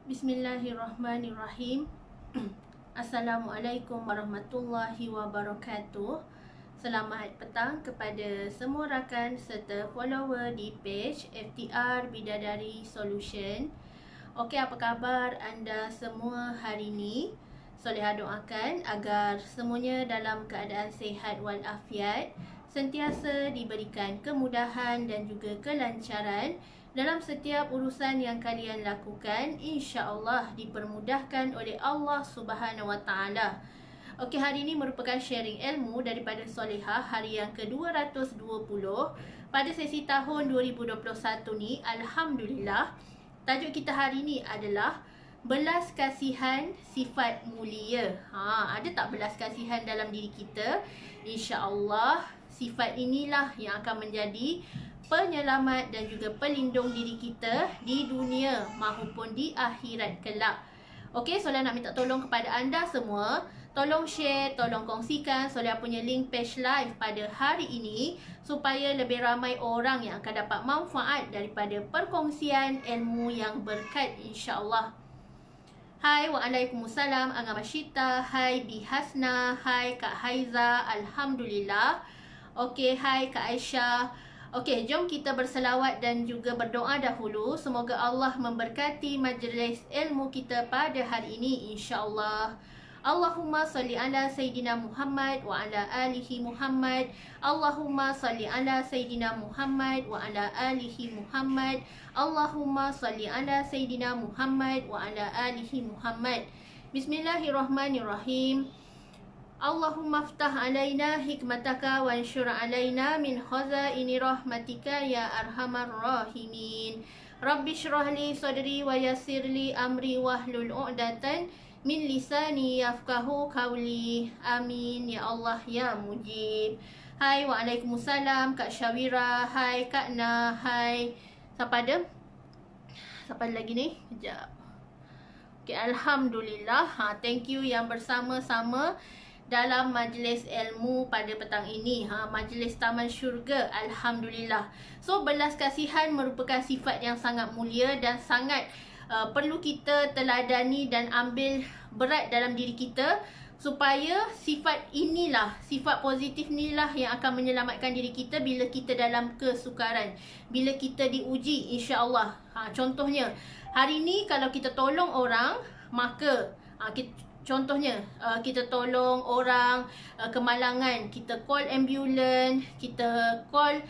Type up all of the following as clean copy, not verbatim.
Bismillahirrahmanirrahim. Assalamualaikum warahmatullahi wabarakatuh. Selamat petang kepada semua rakan serta follower di page FTR Bidadari Solution. Okey, apa khabar anda semua hari ini? Solehah doakan agar semuanya dalam keadaan sihat walafiat, sentiasa diberikan kemudahan dan juga kelancaran dalam setiap urusan yang kalian lakukan. InsyaAllah dipermudahkan oleh Allah Subhanahu Wa Taala. Okey, hari ini merupakan sharing ilmu daripada Solehah hari yang ke-220 pada sesi tahun 2021 ni. Alhamdulillah, tajuk kita hari ini adalah belas kasihan sifat mulia. Ada tak belas kasihan dalam diri kita? InsyaAllah sifat inilah yang akan menjadi penyelamat dan juga pelindung diri kita di dunia maupun di akhirat kelak. Okey, Soleh nak minta tolong kepada anda semua, tolong share, tolong kongsikan Soleh punya link page live pada hari ini supaya lebih ramai orang yang akan dapat manfaat daripada perkongsian ilmu yang berkat, insya-Allah. Hai, waalaikumsalam Angga Masyita. Hai Bihasna. Hai Kak Haiza. Alhamdulillah. Okey, hai Kak Aisyah. Okey, jom kita berselawat dan juga berdoa dahulu. Semoga Allah memberkati majlis ilmu kita pada hari ini, insya-Allah. Allahumma salli ala Sayyidina Muhammad wa ala alihi Muhammad. Allahumma salli ala Sayyidina Muhammad wa ala alihi Muhammad. Allahumma salli ala Sayyidina Muhammad wa ala alihi Muhammad. Bismillahirrahmanirrahim. Allahumma aftah alaina hikmataka wa anshur alaina min khazaini rahmatika ya arhamar rahimin. Rabbi shrah li sadri wa yassir li amri wahlul 'uqdatan min lisani yafqahu qawli. Amin ya Allah ya mujib. Hai, waalaikumsalam Kak Syawira. Hai Kak Na. Hai. Siapa ada? Siapa lagi ni? Kejap. Okay, alhamdulillah. Thank you yang bersama-sama dalam majlis ilmu pada petang ini, majlis Taman Syurga. Alhamdulillah. So, belas kasihan merupakan sifat yang sangat mulia dan sangat perlu kita teladani dan ambil berat dalam diri kita, supaya sifat inilah, sifat positif inilah yang akan menyelamatkan diri kita bila kita dalam kesukaran, bila kita diuji, insya-Allah. Contohnya, hari ni kalau kita tolong orang, maka contohnya, kita tolong orang kemalangan, kita call ambulans, kita call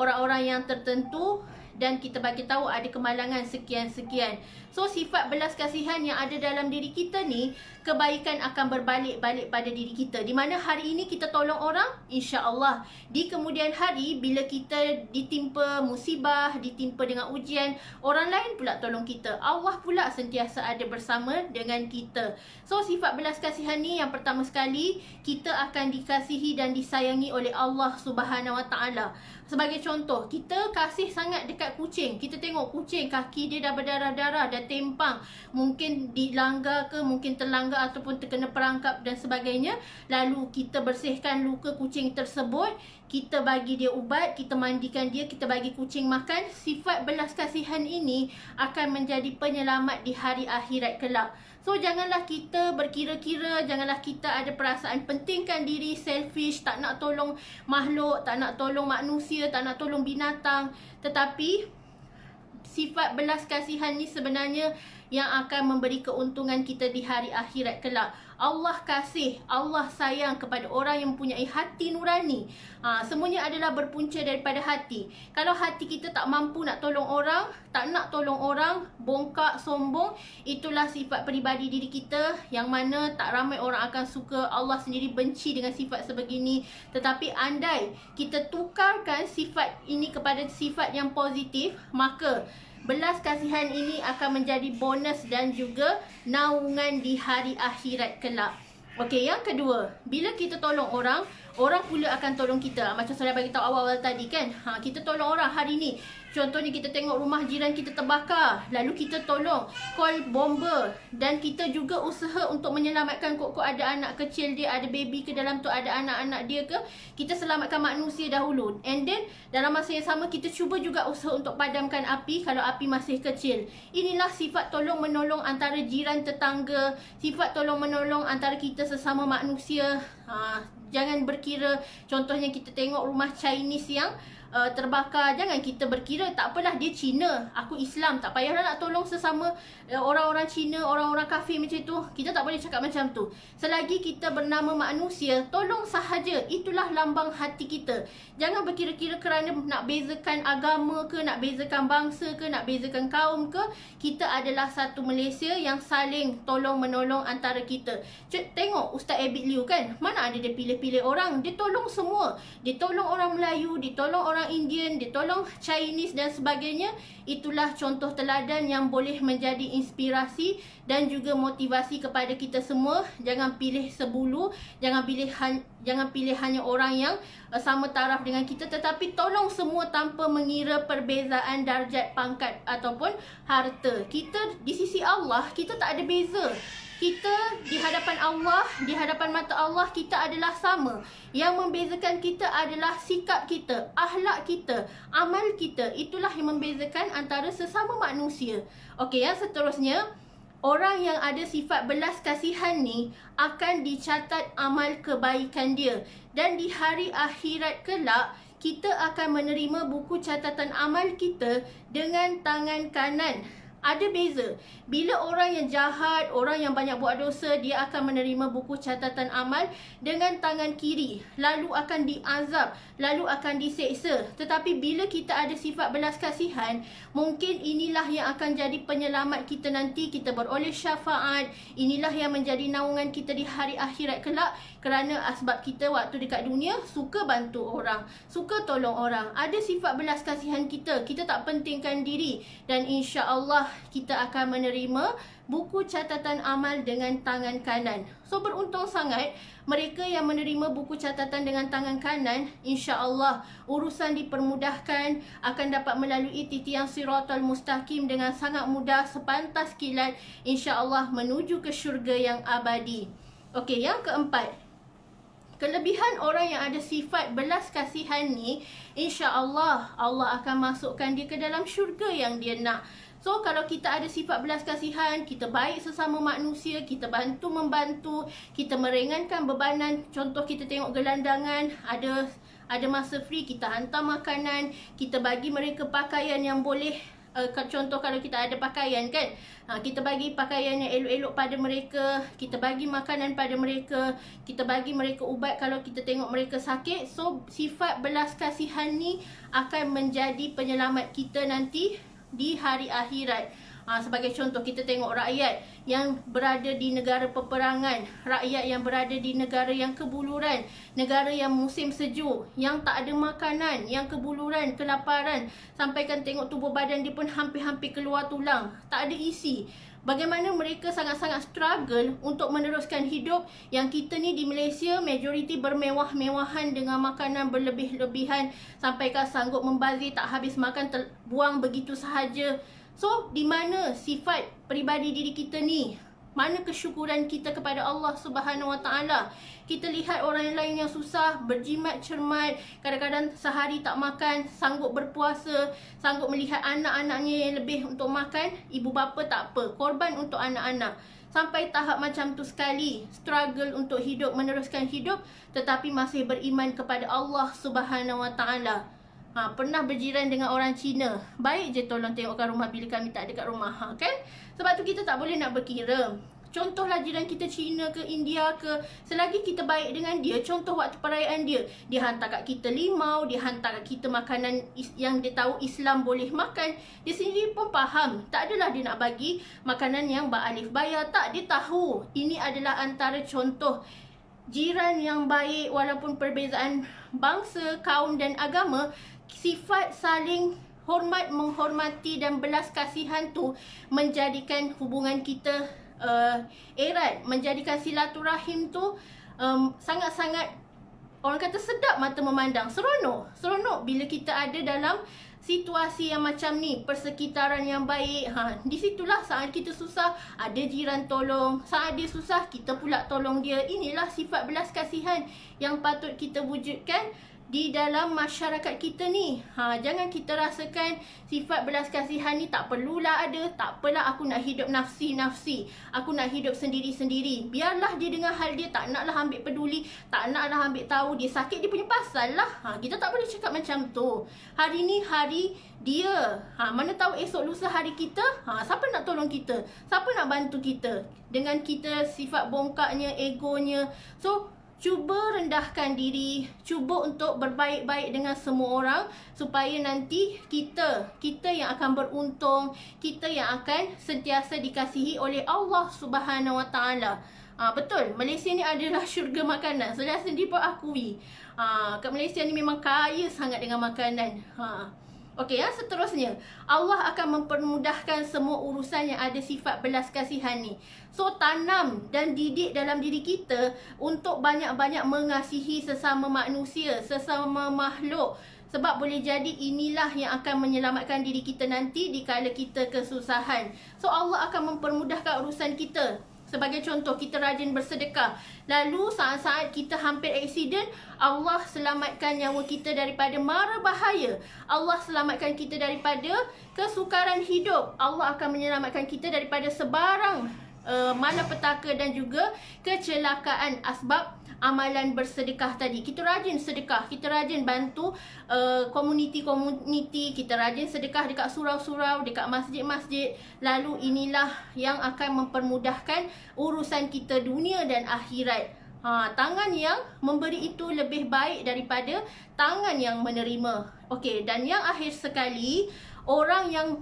orang-orang yang tertentu dan kita bagi tahu ada kemalangan sekian-sekian. So, sifat belas kasihan yang ada dalam diri kita ni, kebaikan akan berbalik-balik pada diri kita. Di mana hari ini kita tolong orang, insya-Allah di kemudian hari bila kita ditimpa musibah, ditimpa dengan ujian, orang lain pula tolong kita. Allah pula sentiasa ada bersama dengan kita. So, sifat belas kasihan ni yang pertama sekali, kita akan dikasihi dan disayangi oleh Allah Subhanahu Wa Taala. Sebagai contoh, kita kasih sangat dekat kucing. Kita tengok kucing, kaki dia dah berdarah-darah, dah tempang. Mungkin dilanggar ke, mungkin terlanggar ataupun terkena perangkap dan sebagainya. Lalu kita bersihkan luka kucing tersebut. Kita bagi dia ubat, kita mandikan dia, kita bagi kucing makan. Sifat belas kasihan ini akan menjadi penyelamat di hari akhirat kelak. So, janganlah kita berkira-kira, janganlah kita ada perasaan pentingkan diri, selfish, tak nak tolong makhluk, tak nak tolong manusia, tak nak tolong binatang. Tetapi sifat belas kasihan ni sebenarnya yang akan memberi keuntungan kita di hari akhirat kelak. Allah kasih, Allah sayang kepada orang yang mempunyai hati nurani. Semuanya adalah berpunca daripada hati. Kalau hati kita tak mampu nak tolong orang, tak nak tolong orang, bongkak, sombong, itulah sifat peribadi diri kita yang mana tak ramai orang akan suka. Allah sendiri benci dengan sifat sebegini. Tetapi andai kita tukarkan sifat ini kepada sifat yang positif, maka belas kasihan ini akan menjadi bonus dan juga naungan di hari akhirat kelak. Okey, yang kedua, bila kita tolong orang, orang pula akan tolong kita. Macam saya bagi tahu awal-awal tadi kan, kita tolong orang hari ni. Contohnya kita tengok rumah jiran kita terbakar, lalu kita tolong, call bomber, dan kita juga usaha untuk menyelamatkan kok ada anak kecil dia, ada baby ke dalam tu, ada anak-anak dia ke, kita selamatkan manusia dahulu. And then dalam masa yang sama kita cuba juga usaha untuk padamkan api kalau api masih kecil. Inilah sifat tolong menolong antara jiran tetangga, sifat tolong menolong antara kita sesama manusia. Jangan berkira contohnya kita tengok rumah Chinese yang terbakar, jangan kita berkira tak apalah dia Cina, aku Islam, tak payahlah nak tolong sesama orang-orang Cina, orang-orang kafir macam tu. Kita tak boleh cakap macam tu. Selagi kita bernama manusia, tolong sahaja. Itulah lambang hati kita. Jangan berkira-kira kerana nak bezakan agama ke, nak bezakan bangsa ke, nak bezakan kaum ke. Kita adalah satu Malaysia yang saling tolong menolong antara kita. Tengok Ustaz Abid Liu kan, mana ada dia pilih-pilih orang, dia tolong semua. Dia tolong orang Melayu, dia tolong orang Indian, dia tolong Chinese dan sebagainya. Itulah contoh teladan yang boleh menjadi inspirasi dan juga motivasi kepada kita semua. Jangan pilih sebulu, jangan pilih hanya orang yang sama taraf dengan kita, tetapi tolong semua tanpa mengira perbezaan darjat, pangkat ataupun harta. Kita di sisi Allah, kita tak ada beza. Kita di hadapan Allah, di hadapan mata Allah, kita adalah sama. Yang membezakan kita adalah sikap kita, akhlak kita, amal kita. Itulah yang membezakan antara sesama manusia. Okey, yang seterusnya, orang yang ada sifat belas kasihan ni akan dicatat amal kebaikan dia. Dan di hari akhirat kelak, kita akan menerima buku catatan amal kita dengan tangan kanan. Ada beza. Bila orang yang jahat, orang yang banyak buat dosa, dia akan menerima buku catatan amal dengan tangan kiri, lalu akan diazab, lalu akan diseksa. Tetapi bila kita ada sifat belas kasihan, mungkin inilah yang akan jadi penyelamat kita nanti. Kita beroleh syafaat. Inilah yang menjadi naungan kita di hari akhirat kelak. Kerana sebab kita waktu dekat dunia suka bantu orang, suka tolong orang. Ada sifat belas kasihan kita. Kita tak pentingkan diri. Dan insya-Allah kita akan menerima buku catatan amal dengan tangan kanan. So beruntung sangat mereka yang menerima buku catatan dengan tangan kanan. insya-Allah urusan dipermudahkan, akan dapat melalui titian siratal mustaqim dengan sangat mudah, sepantas kilat, insya-Allah menuju ke syurga yang abadi. Okey, yang keempat, kelebihan orang yang ada sifat belas kasihan ni, insya-Allah Allah akan masukkan dia ke dalam syurga yang dia nak. So kalau kita ada sifat belas kasihan, kita baik sesama manusia, kita bantu-membantu, kita meringankan bebanan. Contoh kita tengok gelandangan, ada masa free, kita hantar makanan, kita bagi mereka pakaian yang boleh. Contoh kalau kita ada pakaian kan, kita bagi pakaian yang elok-elok pada mereka, kita bagi makanan pada mereka, kita bagi mereka ubat kalau kita tengok mereka sakit. So sifat belas kasihan ni akan menjadi penyelamat kita nanti di hari akhirat. Sebagai contoh, kita tengok rakyat yang berada di negara peperangan, rakyat yang berada di negara yang kebuluran, negara yang musim sejuk, yang tak ada makanan, yang kebuluran, kelaparan, sampaikan tengok tubuh badan dia pun hampir-hampir keluar tulang, tak ada isi. Bagaimana mereka sangat-sangat struggle untuk meneruskan hidup. Yang kita ni di Malaysia majoriti bermewah-mewahan dengan makanan berlebih-lebihan, sampaikan sanggup membazir, tak habis makan, buang begitu sahaja. So, di mana sifat peribadi diri kita ni? Mana kesyukuran kita kepada Allah Subhanahu Wa Taala? Kita lihat orang lain yang susah, berjimat cermat, kadang-kadang sehari tak makan, sanggup berpuasa, sanggup melihat anak-anaknya yang lebih untuk makan. Ibu bapa tak apa, korban untuk anak-anak. Sampai tahap macam tu sekali, struggle untuk hidup, meneruskan hidup, tetapi masih beriman kepada Allah Subhanahu Wa Taala. Pernah berjiran dengan orang Cina, baik je tolong tengokkan rumah bila kami tak ada kat rumah, kan? Sebab tu kita tak boleh nak berkira. Contohlah jiran kita Cina ke India ke, selagi kita baik dengan dia, contoh waktu perayaan dia hantar kat kita limau, dia hantar kat kita makanan yang dia tahu Islam boleh makan. Dia sendiri pun faham, tak adalah dia nak bagi makanan yang beralif bayar, tak. Dia tahu ini adalah antara contoh jiran yang baik walaupun perbezaan bangsa, kaum dan agama. Sifat saling hormat, menghormati dan belas kasihan tu menjadikan hubungan kita erat, menjadikan silaturahim tu sangat-sangat Orang kata sedap mata memandang, seronok. Seronok bila kita ada dalam situasi yang macam ni, persekitaran yang baik. Di situlah saat kita susah, ada jiran tolong. Saat dia susah, kita pula tolong dia. Inilah sifat belas kasihan yang patut kita wujudkan di dalam masyarakat kita ni. Jangan kita rasakan sifat belas kasihan ni tak perlulah ada, tak apalah aku nak hidup nafsi-nafsi, aku nak hidup sendiri-sendiri. Biarlah dia dengan hal dia, tak naklah ambil peduli, tak naklah ambil tahu dia sakit, dia punya pasal lah. Kita tak boleh cakap macam tu. Hari ni hari dia. Mana tahu esok lusa hari kita, siapa nak tolong kita? Siapa nak bantu kita? Dengan kita sifat bongkaknya, egonya. So, cuba rendahkan diri, cuba untuk berbaik-baik dengan semua orang supaya nanti kita yang akan beruntung, kita yang akan sentiasa dikasihi oleh Allah Subhanahu Wa Taala. Betul, Malaysia ni adalah syurga makanan. Saya sendiri pun akui. Kat Malaysia ni memang kaya sangat dengan makanan. Okey, yang seterusnya, Allah akan mempermudahkan semua urusan yang ada sifat belas kasihan ni. So, tanam dan didik dalam diri kita untuk banyak-banyak mengasihi sesama manusia, sesama makhluk. Sebab boleh jadi inilah yang akan menyelamatkan diri kita nanti dikala kita kesusahan. So, Allah akan mempermudahkan urusan kita. Sebagai contoh, kita rajin bersedekah. Lalu saat-saat kita hampir aksiden, Allah selamatkan nyawa kita daripada mara bahaya. Allah selamatkan kita daripada kesukaran hidup. Allah akan menyelamatkan kita daripada sebarang malapetaka dan juga kecelakaan asbab amalan bersedekah tadi. Kita rajin sedekah, kita rajin bantu komuniti-komuniti, kita rajin sedekah dekat surau-surau, dekat masjid-masjid. Lalu inilah yang akan mempermudahkan urusan kita dunia dan akhirat. Tangan yang memberi itu lebih baik daripada tangan yang menerima. Okey, dan yang akhir sekali, orang yang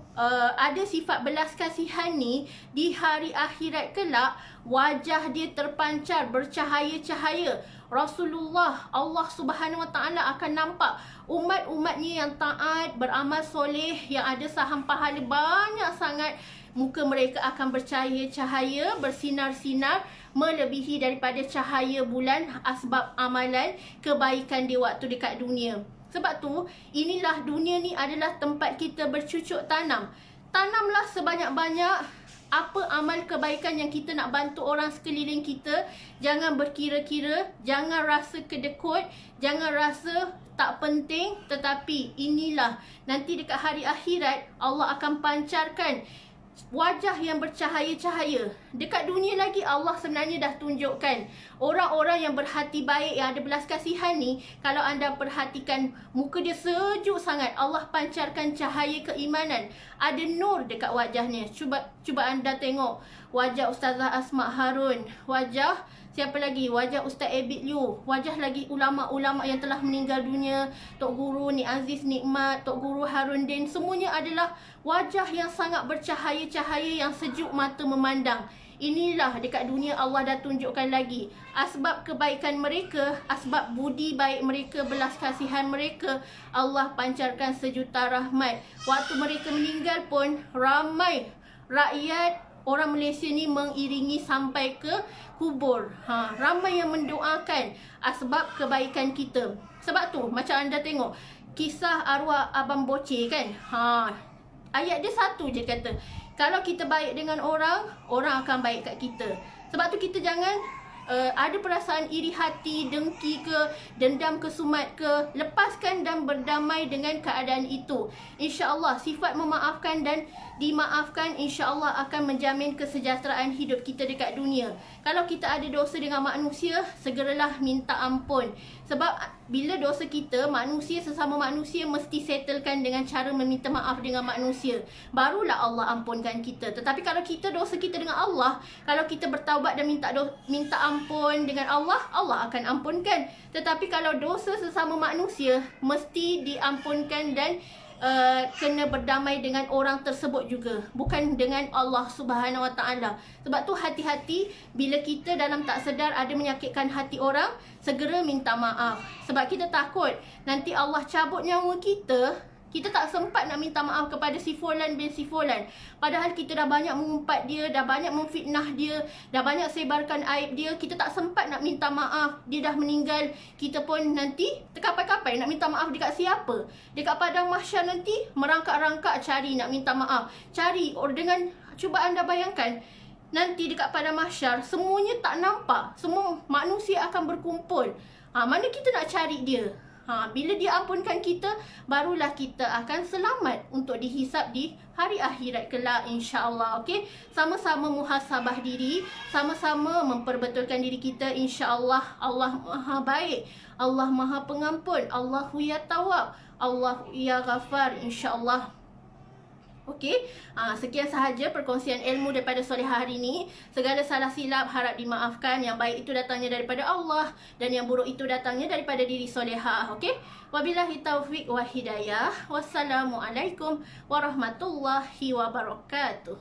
ada sifat belas kasihan ni di hari akhirat kelak, wajah dia terpancar bercahaya-cahaya. Rasulullah, Allah Subhanahu Wa Taala akan nampak umat-umatnya yang taat, beramal soleh, yang ada saham pahala banyak sangat. Muka mereka akan bercahaya-cahaya, bersinar-sinar, melebihi daripada cahaya bulan asbab amalan kebaikan dia waktu dekat dunia. Sebab tu, inilah dunia ni adalah tempat kita bercucuk tanam. Tanamlah sebanyak-banyak apa amal kebaikan yang kita nak bantu orang sekeliling kita. Jangan berkira-kira, jangan rasa kedekut, jangan rasa tak penting. Tetapi inilah, nanti dekat hari akhirat, Allah akan pancarkan wajah yang bercahaya-cahaya. Dekat dunia lagi Allah sebenarnya dah tunjukkan orang-orang yang berhati baik, yang ada belas kasihan ni, kalau anda perhatikan muka dia sejuk sangat. Allah pancarkan cahaya keimanan, ada nur dekat wajahnya. Cuba anda tengok wajah Ustazah Asma Harun, wajah siapa lagi? Wajah Ustaz Abid Liu, wajah lagi ulama-ulama yang telah meninggal dunia, Tok Guru Ni Aziz Nikmat, Tok Guru Harun Din. Semuanya adalah wajah yang sangat bercahaya-cahaya, yang sejuk mata memandang. Inilah dekat dunia Allah dah tunjukkan lagi asbab kebaikan mereka, asbab budi baik mereka, belas kasihan mereka, Allah pancarkan sejuta rahmat. Waktu mereka meninggal pun ramai rakyat orang Malaysia ni mengiringi sampai ke kubur. Ramai yang mendoakan asbab kebaikan kita. Sebab tu macam anda tengok kisah arwah Abang Boceh kan. Ayat dia satu je kata, kalau kita baik dengan orang, orang akan baik kat kita. Sebab tu kita jangan ada perasaan iri hati, dengki ke, dendam kesumat ke. Lepaskan dan berdamai dengan keadaan itu. InsyaAllah sifat memaafkan dan dimaafkan insyaAllah akan menjamin kesejahteraan hidup kita dekat dunia. Kalau kita ada dosa dengan manusia, segeralah minta ampun. Sebab bila dosa kita, manusia sesama manusia mesti settlekan dengan cara meminta maaf dengan manusia. Barulah Allah ampunkan kita. Tetapi kalau kita dosa kita dengan Allah, kalau kita bertaubat dan minta ampun dengan Allah, Allah akan ampunkan. Tetapi kalau dosa sesama manusia, mesti diampunkan dan kena berdamai dengan orang tersebut juga, bukan dengan Allah Subhanahu Wa Taala. Sebab tu hati-hati bila kita dalam tak sedar ada menyakitkan hati orang, segera minta maaf. Sebab kita takut nanti Allah cabut nyawa kita Kita tak sempat nak minta maaf kepada si fulan bin si fulan. Padahal kita dah banyak mengumpat dia, dah banyak memfitnah dia, dah banyak sebarkan aib dia. Kita tak sempat nak minta maaf. Dia dah meninggal. Kita pun nanti terkapai-kapai nak minta maaf dekat siapa? Dekat padang mahsyar nanti merangkak-rangkak cari nak minta maaf. Cari dengan, cuba anda bayangkan, nanti dekat padang mahsyar semuanya tak nampak. Semua manusia akan berkumpul. Mana kita nak cari dia? Bila dia ampunkan kita, barulah kita akan selamat untuk dihisap di hari akhirat kelak, insya-Allah. Okey, sama-sama muhasabah diri, sama-sama memperbetulkan diri kita, insya-Allah. Allah Maha baik, Allah Maha pengampun, Allahu ya tawwab, Allahu ya ghafar, insya-Allah. Okey, sekian sahaja perkongsian ilmu daripada Solehah hari ini. Segala salah silap harap dimaafkan. Yang baik itu datangnya daripada Allah dan yang buruk itu datangnya daripada diri Solehah. Okey, wabillahi taufik wa hidayah. Wassalamualaikum warahmatullahi wabarakatuh.